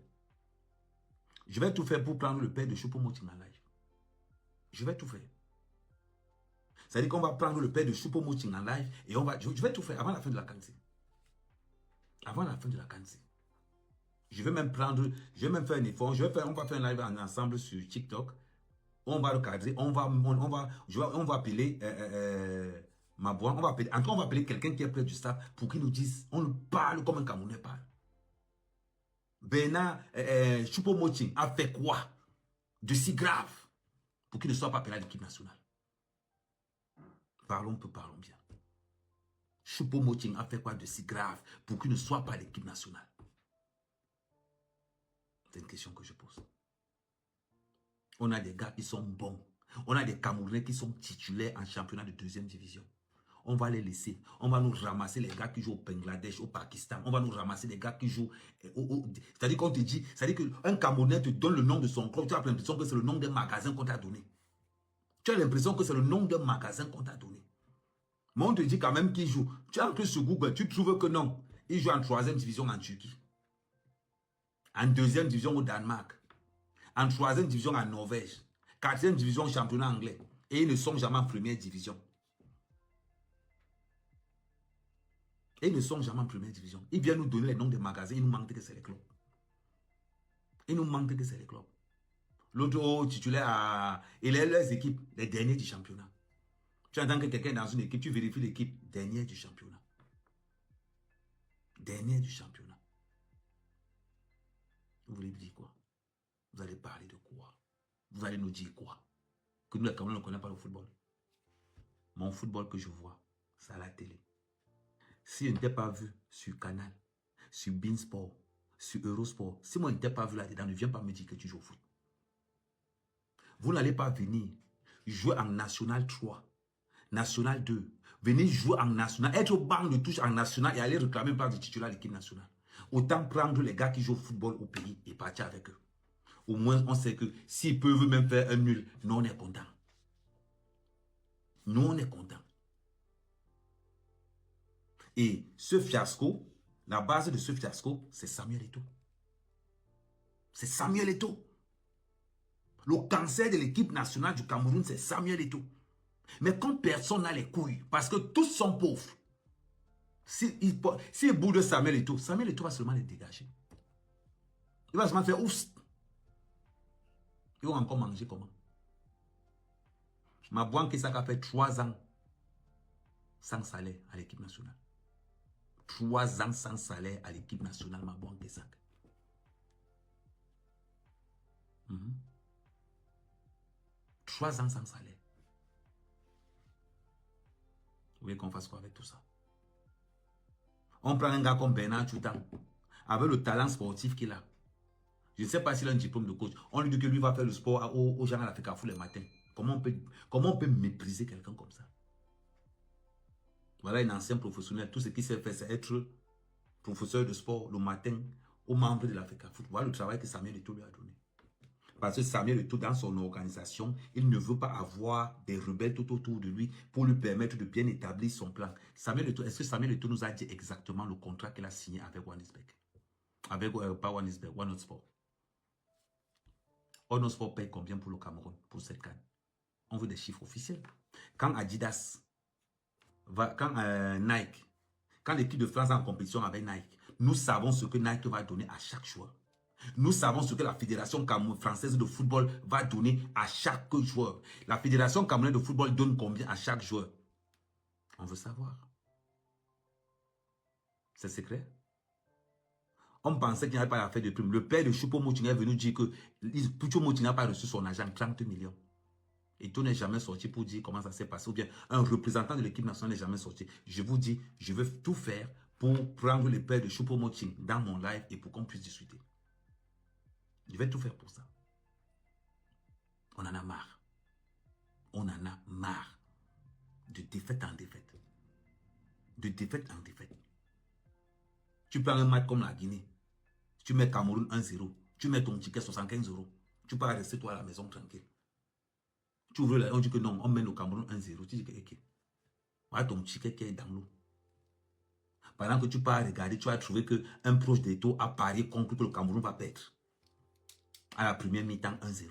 Je vais tout faire pour prendre le père de Choupo-Moting en live. Je vais tout faire. C'est-à-dire qu'on va prendre le père de Choupo-Moting en live et je vais tout faire avant la fin de la cancer. Avant la fin de la cancer. Je vais même faire un effort. On va faire un live ensemble sur TikTok. On va le cadrer. On va appeler Mabouan. On va appeler quelqu'un qui est près du staff pour qu'il nous dise, on nous parle comme un Camerounais parle. Bernard Choupo-Moting a fait quoi de si grave pour qu'il ne soit pas appelé à l'équipe nationale? Parlons bien. Choupo-Moting a fait quoi de si grave pour qu'il ne soit pas à l'équipe nationale? C'est une question que je pose. On a des gars qui sont bons. On a des Camerounais qui sont titulaires en championnat de 2e division. On va les laisser. On va nous ramasser les gars qui jouent au Bangladesh, au Pakistan. On va nous ramasser les gars qui jouent c'est-à-dire qu'on te dit, c'est-à-dire qu'un Camerounais te donne le nom de son club. Tu as l'impression que c'est le nom d'un magasin qu'on t'a donné. Tu as l'impression que c'est le nom d'un magasin qu'on t'a donné. Mais on te dit quand même qu'il joue. Tu entres sur Google, tu trouves que non. Il joue en 3e division en Turquie. En 2e division au Danemark. En 3e division en Norvège. 4e division au championnat anglais. Et ils ne sont jamais en 1re division. Et ils ne sont jamais en 1re division. Ils viennent nous donner les noms des magasins. Il nous manque que c'est les clubs. Il nous manque que c'est les clubs. L'autre titulaire, il est les équipes, les derniers du championnat. Tu entends que quelqu'un est dans une équipe, tu vérifies l'équipe dernière du championnat. Dernière du championnat. Vous voulez dire quoi? Vous allez parler de quoi? Vous allez nous dire quoi? Que nous, les Camerounais, ne connaissons pas le football. Mon football que je vois, c'est à la télé. Si je ne t'ai pas vu sur Canal, sur Beansport, sur Eurosport, si moi je ne t'ai pas vu là-dedans, ne viens pas me dire que tu joues au foot. Vous n'allez pas venir jouer en National 3, National 2. Venez jouer en National, être au banc de touche en National et aller réclamer par du titulaire à l'équipe nationale. Autant prendre les gars qui jouent au football au pays et partir avec eux. Au moins, on sait que s'ils peuvent même faire un nul, nous, on est content. Nous, on est content. Et ce fiasco, la base de ce fiasco, c'est Samuel Eto'o. C'est Samuel Eto'o. Le cancer de l'équipe nationale du Cameroun, c'est Samuel Eto'o. Mais comme personne n'a les couilles, parce que tous sont pauvres, s'il bout de Samuel Eto'o va seulement les dégager. Il va seulement faire ouf. Ils vont encore manger comment? Mabouan Kesak a fait 3 ans sans salaire à l'équipe nationale. 3 ans sans salaire à l'équipe nationale, Mabouan Kesak. 3 ans sans salaire. Vous voulez qu'on fasse quoi avec tout ça? On prend un gars comme Bernard Choutan, avec le talent sportif qu'il a. Je ne sais pas s'il a un diplôme de coach. On lui dit que lui va faire le sport aux gens à la FECAFOU les matins. Comment on peut mépriser quelqu'un comme ça? Voilà un ancien professionnel. Tout ce qu'il sait faire, c'est être professeur de sport le matin aux membres de la FECAFOU. Voilà le travail que Samuel Eto'o lui a donné. Parce que Samuel Eto'o, dans son organisation, il ne veut pas avoir des rebelles tout autour de lui pour lui permettre de bien établir son plan. Samuel Eto'o, est-ce que Samuel Eto'o nous a dit exactement le contrat qu'il a signé avec Wanisbeck? Avec, pas Wanisbeck, One Sport. One Sport paye combien pour le Cameroun, pour cette canne? On veut des chiffres officiels. Quand Adidas, quand Nike, quand l'équipe de France est en compétition avec Nike, nous savons ce que Nike va donner à chaque joueur. Nous savons ce que la Fédération française de football va donner à chaque joueur. La Fédération camerounaise de football donne combien à chaque joueur? On veut savoir. C'est secret. On pensait qu'il n'y avait pas l'affaire de prime. Le père de Choupo-Moting est venu dire que Choupo-Moting n'a pas reçu son argent, 30 millions. Et tout n'est jamais sorti pour dire comment ça s'est passé. Ou bien un représentant de l'équipe nationale n'est jamais sorti. Je vous dis, je vais tout faire pour prendre le père de Choupo-Moting dans mon live et pour qu'on puisse discuter. Je vais tout faire pour ça. On en a marre. On en a marre. De défaite en défaite. De défaite en défaite. Tu prends un match comme la Guinée. Tu mets Cameroun 1-0. Tu mets ton ticket 75 €. Tu peux rester toi à la maison tranquille. Tu ouvres là, on dit que non, on mène le Cameroun 1-0. Tu dis que ok. Voilà ton ticket qui est dans l'eau. Pendant que tu pars regarder, tu vas trouver qu'un proche d'Eto a parié contre que le Cameroun va perdre. À la première mi-temps, 1-0.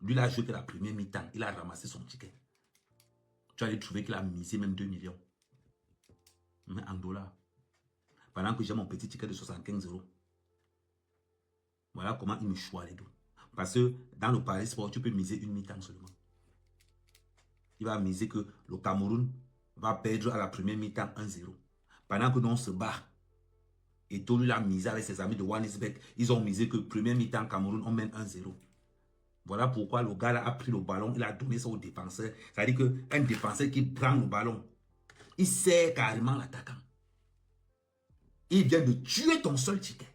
Lui, il a joué que la première mi-temps. Il a ramassé son ticket. Tu vas trouver qu'il a misé même 2 millions. Mais en dollars. Pendant que j'ai mon petit ticket de 75 €. Voilà comment il me choisit les deux. Parce que dans le Paris Sport, tu peux miser une mi-temps seulement. Il va miser que le Cameroun va perdre à la première mi-temps 1-0. Pendant que nous on se bat. Et tout lui a misé avec ses amis de Johannesburg. Ils ont misé que première mi-temps Cameroun, on mène 1-0. Voilà pourquoi le gars là a pris le ballon, il a donné ça au défenseur. C'est-à-dire qu'un défenseur qui prend le ballon, il sert carrément l'attaquant. Il vient de tuer ton seul ticket.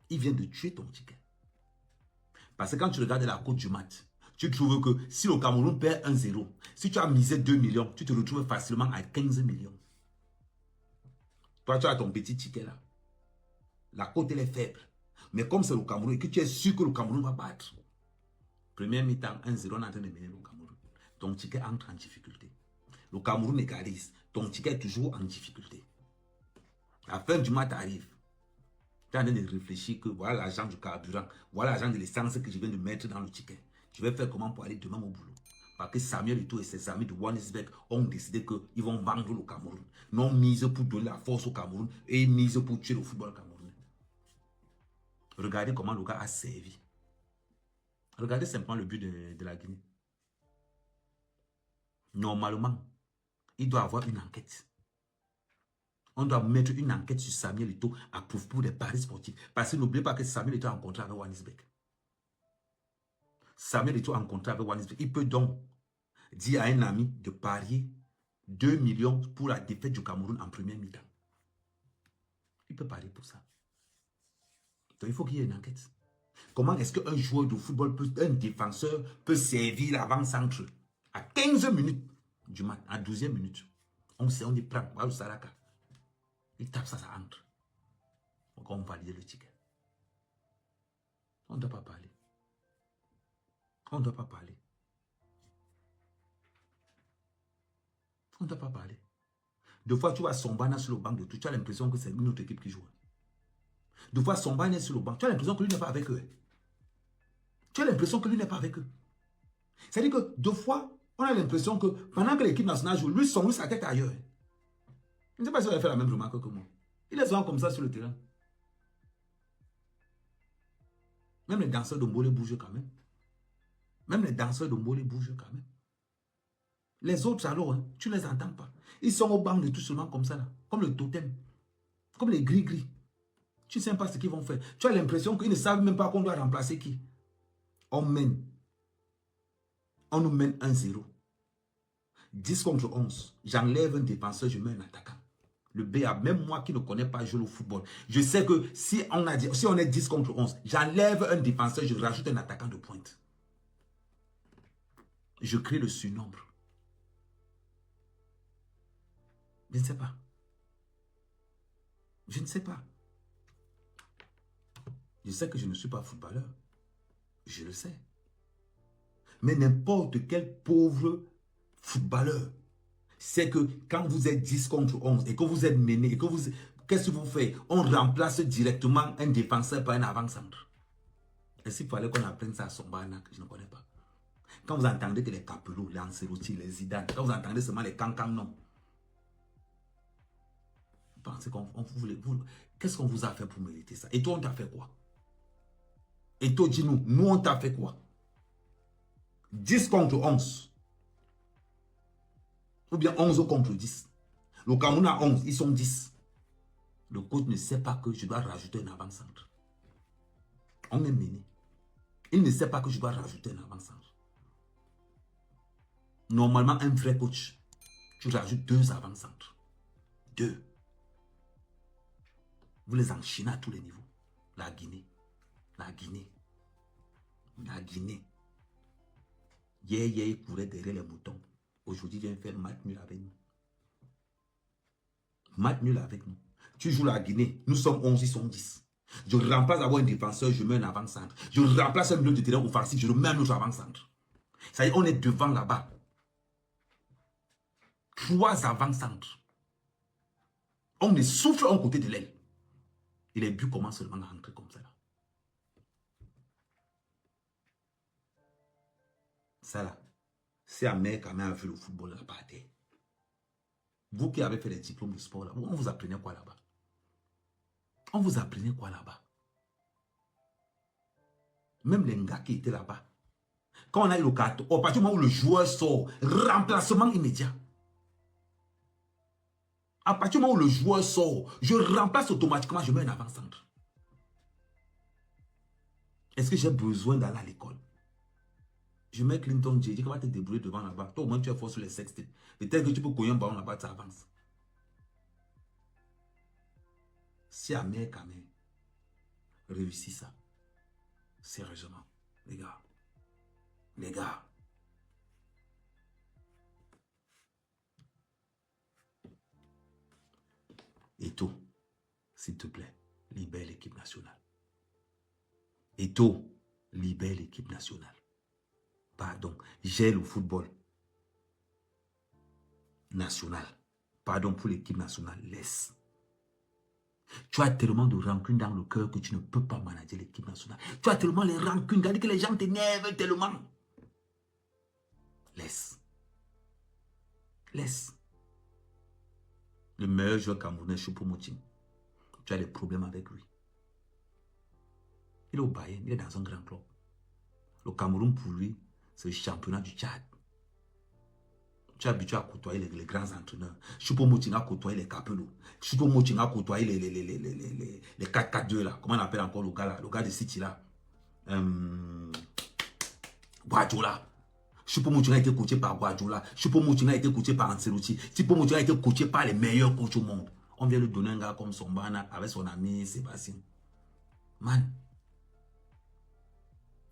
Il vient de tuer ton ticket. Parce que quand tu regardes la cote du match, tu trouves que si le Cameroun perd 1-0, si tu as misé 2 millions, tu te retrouves facilement à 15 millions. Toi, tu as ton petit ticket là. La cote, elle est faible. Mais comme c'est le Cameroun et que tu es sûr que le Cameroun va battre, première mi-temps, 1-0, on est en train de mener le Cameroun. Ton ticket entre en difficulté. Le Cameroun égalise. Ton ticket est toujours en difficulté. La fin du match arrive. Tu es en train de réfléchir que voilà l'argent du carburant, voilà l'argent de l'essence que je viens de mettre dans le ticket. Je vais faire comment pour aller demain au boulot. Parce que Samuel Eto'o et ses amis de Johannesburg ont décidé qu'ils vont vendre le Cameroun. Non mise pour donner la force au Cameroun et mise pour tuer le football camerounais. Regardez comment le gars a servi. Regardez simplement le but de la Guinée. Normalement, il doit avoir une enquête. On doit mettre une enquête sur Samuel Eto'o à profit pour des paris sportifs. Parce que n'oubliez pas que Samuel Eto'o a un contrat avec Johannesburg. Samuel Eto'o a un contrat avec Johannesburg. Il peut donc dire à un ami de parier 2 millions pour la défaite du Cameroun en première mi-temps. Il peut parier pour ça. Donc il faut qu'il y ait une enquête. Comment est-ce qu'un joueur de football, un défenseur peut servir l'avant-centre à 15 minutes du match, à 12e minute? On sait, on y prend, voilà le Saraka. Il tape ça, ça entre. Donc on valide le ticket. On ne doit pas parler. On ne doit pas parler. On ne doit pas parler. Deux fois, tu vois Sombana sur le banc de tout. Tu as l'impression que c'est une autre équipe qui joue. Deux fois, Sombana est sur le banc. Tu as l'impression que lui n'est pas avec eux. Tu as l'impression que lui n'est pas avec eux. C'est-à-dire que deux fois, on a l'impression que pendant que l'équipe nationale joue, lui, sa tête ailleurs. Je ne sais pas si vous avez fait la même remarque que moi. Il est souvent comme ça sur le terrain. Même les danseurs de Mbole bougent quand même. Même les danseurs de Mbole bougent quand même. Les autres alors, hein, tu ne les entends pas. Ils sont au banc de tout seulement comme ça, là, comme le totem. Comme les gris-gris. Tu ne sais pas ce qu'ils vont faire. Tu as l'impression qu'ils ne savent même pas qu'on doit remplacer qui. On mène. On nous mène 1-0. 10 contre 11. J'enlève un défenseur, je mets un attaquant. Le BA, même moi qui ne connais pas jouer au football, je sais que si on est 10 contre 11, j'enlève un défenseur, je rajoute un attaquant de pointe. Je crée le surnombre. Je ne sais pas. Je ne sais pas. Je sais que je ne suis pas footballeur. Je le sais. Mais n'importe quel pauvre footballeur sait que quand vous êtes 10 contre 11 et que vous êtes mené et que vous... Qu'est-ce que vous faites? On remplace directement un défenseur par un avant-centre. Est-ce qu'il fallait qu'on apprenne ça à Sombana que je ne connais pas? Quand vous entendez que les Capello, les Ancelotti, les Zidane, quand vous entendez seulement les Cancan, non. Vous pensez qu'on voulait... Qu'est-ce qu'on vous a fait pour mériter ça? Et toi, on t'a fait quoi? Et toi, dis-nous, nous, on t'a fait quoi? 10 contre 11. Ou bien 11 contre 10. Le Cameroun a 11, ils sont 10. Le coach ne sait pas que je dois rajouter un avant-centre. On est mené. Il ne sait pas que je dois rajouter un avant-centre. Normalement, un vrai coach, tu rajoutes 2 avant-centres. 2. Vous les enchinez à tous les niveaux. La Guinée. La Guinée. La Guinée. Hier, il courait derrière les moutons. Aujourd'hui, il vient faire match nul avec nous. Match nul avec nous. Tu joues la Guinée. Nous sommes 11, ils sont 10. Je remplace d'abord un défenseur, je mets un avant-centre. Je remplace un milieu de terrain offensif, je remets un autre avant-centre. Ça y est, on est devant là-bas. 3 avant-centres. On les souffle à un côté de l'aile. Et les buts commencent seulement à rentrer comme ça. Là. Ça là, c'est Ahmed quand même a vu le football là-bas à terre. Vous qui avez fait les diplômes de sport là, on vous apprenait quoi là-bas? On vous apprenait quoi là-bas? Même les gars qui étaient là-bas. Quand on a eu le carton, au partir du moment où le joueur sort, remplacement immédiat. À partir du moment où le joueur sort, je remplace automatiquement, je mets un avant-centre. Est-ce que j'ai besoin d'aller à l'école? Je mets Clinton J. Comment te débrouiller devant là-bas? Toi, au moins, tu es fort sur les sextes. Peut-être que tu peux couiller un ballon là-bas, ça avance. Si Ahmed Kamel réussit ça, sérieusement, les gars, Eto'o, s'il te plaît, libère l'équipe nationale. Eto'o, libère l'équipe nationale. Pardon, gère le football national. Pardon pour l'équipe nationale, laisse. Tu as tellement de rancune dans le cœur que tu ne peux pas manager l'équipe nationale. Tu as tellement les rancunes, que les gens t'énervent tellement. Laisse. Laisse. Le meilleur joueur camerounais, Choupo-Moting. Tu as des problèmes avec lui. Il est au Bayern, il est dans un grand club. Le Cameroun, pour lui, c'est le championnat du Tchad. Tu es habitué à côtoyer les grands entraîneurs. Choupo-Moting a côtoyé les Capello. Choupo-Moting a côtoyé les 4-4-2 là. Comment on appelle encore le gars là? Le gars de City là. Guardiola. Choupo-Moting a été coaché par Guardiola. Choupo-Moting a été coaché par Ancelotti. Choupo-Moting a été coaché par les meilleurs coachs au monde. On vient lui donner un gars comme Sombana avec son ami Sébastien. Man.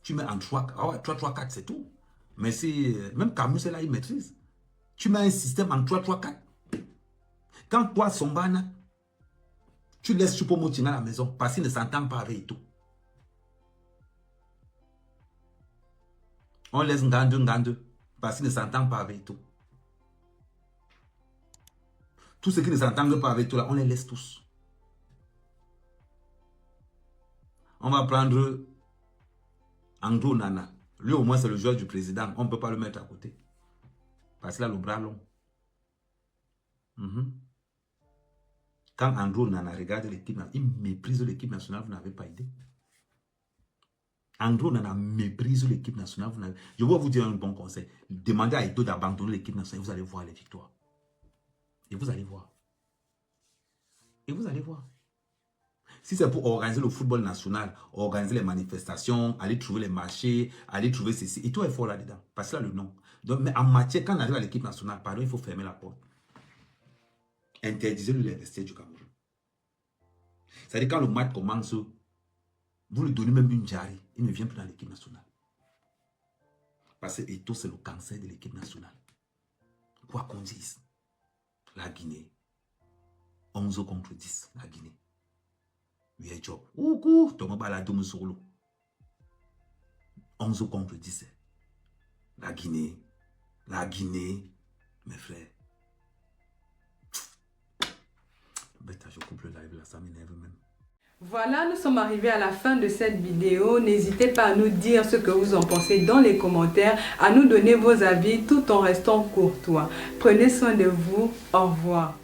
Tu mets en 3-3-4, c'est tout. Mais si, même Camus est là, il maîtrise. Tu mets un système en 3-3-4. Quand toi, Sombana, tu laisses Choupo-Moting à la maison parce qu'il ne s'entend pas avec tout. On laisse Ngandou parce qu'il ne s'entend pas avec tout. Tous ceux qui ne s'entendent pas avec tout, là, on les laisse tous. On va prendre Andrew Nana. Lui, au moins, c'est le joueur du président. On ne peut pas le mettre à côté. Parce qu'il a le bras long. Quand Andrew Nana regarde l'équipe nationale, il méprise l'équipe nationale, vous n'avez pas idée. Andrew Nana méprise l'équipe nationale. Je vais vous dire un bon conseil. Demandez à Eto'o d'abandonner l'équipe nationale. Vous allez voir les victoires. Et vous allez voir. Et vous allez voir. Si c'est pour organiser le football national, organiser les manifestations, aller trouver les marchés, aller trouver ceci, Eto'o est fort là-dedans. Parce qu'il a le nom. Donc, mais en matière, quand on arrive à l'équipe nationale, pardon, il faut fermer la porte. Interdisez-lui les vestiaires du Cameroun. C'est-à-dire quand le match commence, vous lui donnez même une jarrie, il ne vient plus dans l'équipe nationale. Parce que Eto'o, c'est le cancer de l'équipe nationale. Quoi qu'on dise, la Guinée, 11 contre 10, la Guinée. Oui, job. Oukou, Thomas Baladoum solo. 11 contre 10. La Guinée, mes frères. Bête, je coupe le live là, ça m'énerve même. Voilà, nous sommes arrivés à la fin de cette vidéo. N'hésitez pas à nous dire ce que vous en pensez dans les commentaires, à nous donner vos avis tout en restant courtois. Prenez soin de vous. Au revoir.